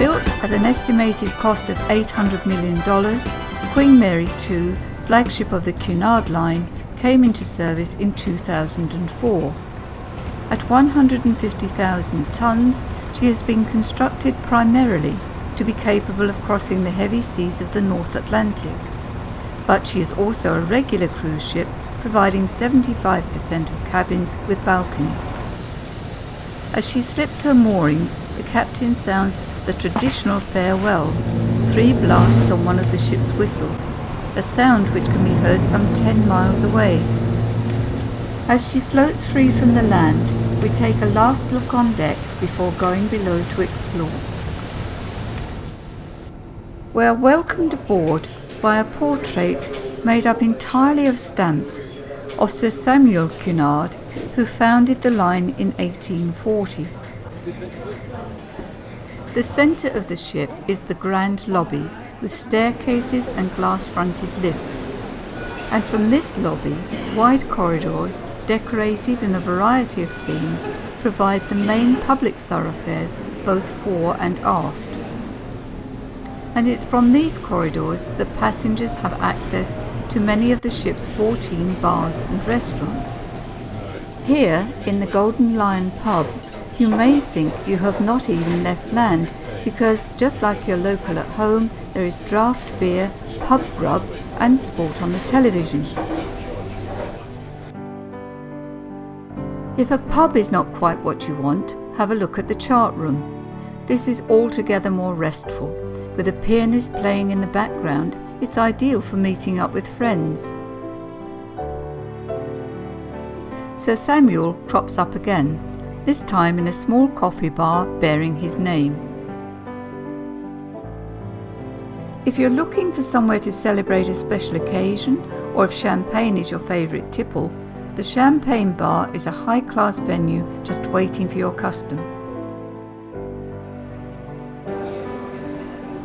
Built at an estimated cost of $800 million, Queen Mary II, flagship of the Cunard line, came into service in 2004. At 150,000 tons, she has been constructed primarily to be capable of crossing the heavy seas of the North Atlantic. But she is also a regular cruise ship, providing 75% of cabins with balconies. As she slips her moorings, the captain sounds the traditional farewell, 3 blasts on one of the ship's whistles, a sound which can be heard some 10 miles away. As she floats free from the land, we take a last look on deck before going below to explore. We are welcomed aboard by a portrait made up entirely of stamps of Sir Samuel Cunard, who founded the line in 1840. The centre of the ship is the grand lobby with staircases and glass-fronted lifts, and from this lobby, wide corridors decorated in a variety of themes provide the main public thoroughfares both fore and aft. And it's from these corridors that passengers have access to many of the ship's 14 bars and restaurants. Here, in the Golden Lion pub, you may think you have not even left land, because just like your local at home, there is draft beer, pub grub and sport on the television. If a pub is not quite what you want, have a look at the chart room. This is altogether more restful. With a pianist playing in the background, it's ideal for meeting up with friends. Sir Samuel crops up again, this time in a small coffee bar bearing his name. If you're looking for somewhere to celebrate a special occasion, or if champagne is your favourite tipple, the Champagne Bar is a high-class venue just waiting for your custom.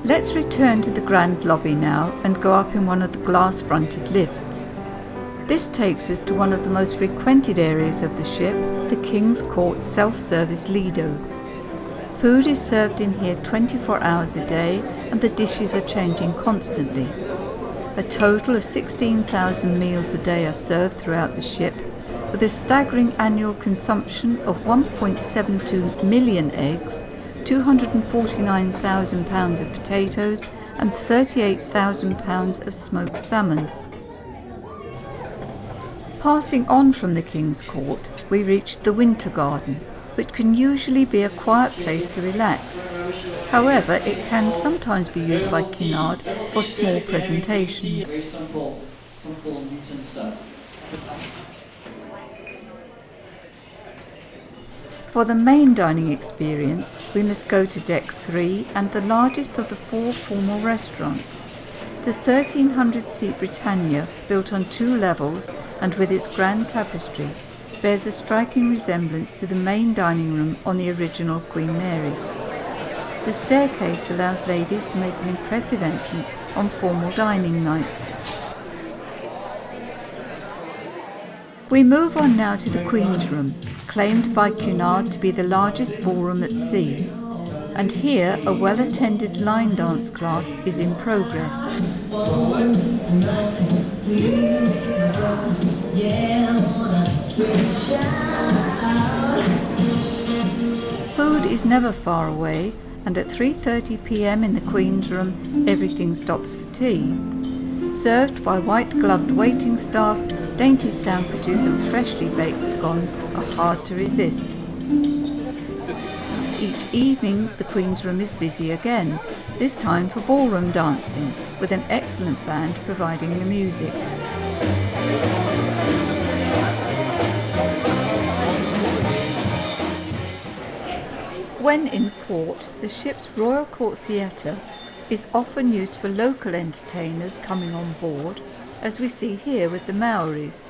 Let's return to the grand lobby now and go up in one of the glass-fronted lifts. This takes us to one of the most frequented areas of the ship, the King's Court self-service Lido. Food is served in here 24 hours a day and the dishes are changing constantly. A total of 16,000 meals a day are served throughout the ship, with a staggering annual consumption of 1.72 million eggs, 249,000 pounds of potatoes and 38,000 pounds of smoked salmon. Passing on from the King's Court, we reached the Winter Garden, which can usually be a quiet place to relax. However, it can sometimes be used by Cunard for small presentations. Very simple Newton stuff. For the main dining experience, we must go to Deck 3 and the largest of the 4 formal restaurants. The 1,300-seat Britannia, built on 2 levels and with its grand tapestry, bears a striking resemblance to the main dining room on the original Queen Mary. The staircase allows ladies to make an impressive entrance on formal dining nights. We move on now to the Queen's Room, claimed by Cunard to be the largest ballroom at sea. And here a well-attended line dance class is in progress. Food is never far away, and at 3:30 p.m. in the Queen's Room, everything stops for tea. Served by white-gloved waiting staff, dainty sandwiches and freshly baked scones are hard to resist. Each evening, the Queen's Room is busy again, this time for ballroom dancing, with an excellent band providing the music. When in port, the ship's Royal Court Theatre is often used for local entertainers coming on board, as we see here with the Maoris.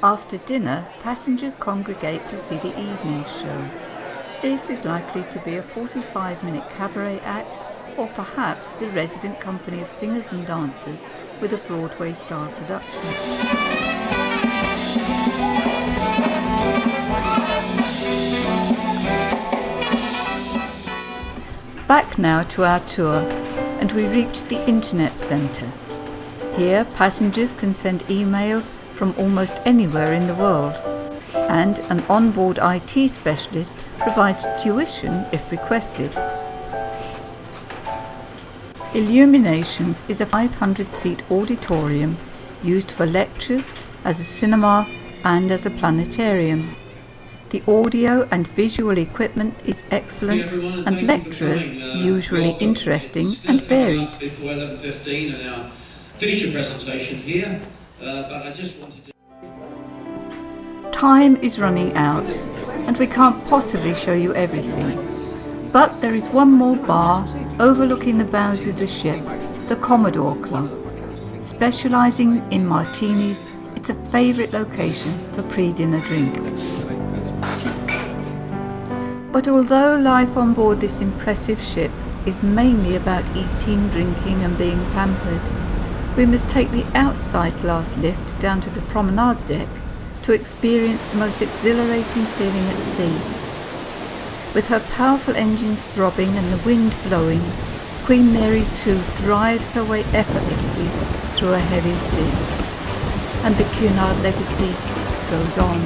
After dinner, passengers congregate to see the evening show. This is likely to be a 45-minute cabaret act, or perhaps the resident company of singers and dancers with a Broadway-style production. Back now to our tour, and we reach the Internet Centre. Here, passengers can send emails from almost anywhere in the world, and an onboard IT specialist provides tuition if requested. Illuminations is a 500-seat auditorium used for lectures, as a cinema and as a planetarium. The audio and visual equipment is excellent, and lecturers usually interesting and varied. Before 11:15 and our feature presentation here, but I just wanted to... Time is running out, and we can't possibly show you everything. But there is one more bar overlooking the bows of the ship, the Commodore Club. Specialising in martinis, it's a favourite location for pre-dinner drinks. But although life on board this impressive ship is mainly about eating, drinking and being pampered, we must take the outside glass lift down to the promenade deck to experience the most exhilarating feeling at sea. With her powerful engines throbbing and the wind blowing, Queen Mary 2 drives her way effortlessly through a heavy sea. And the Cunard legacy goes on.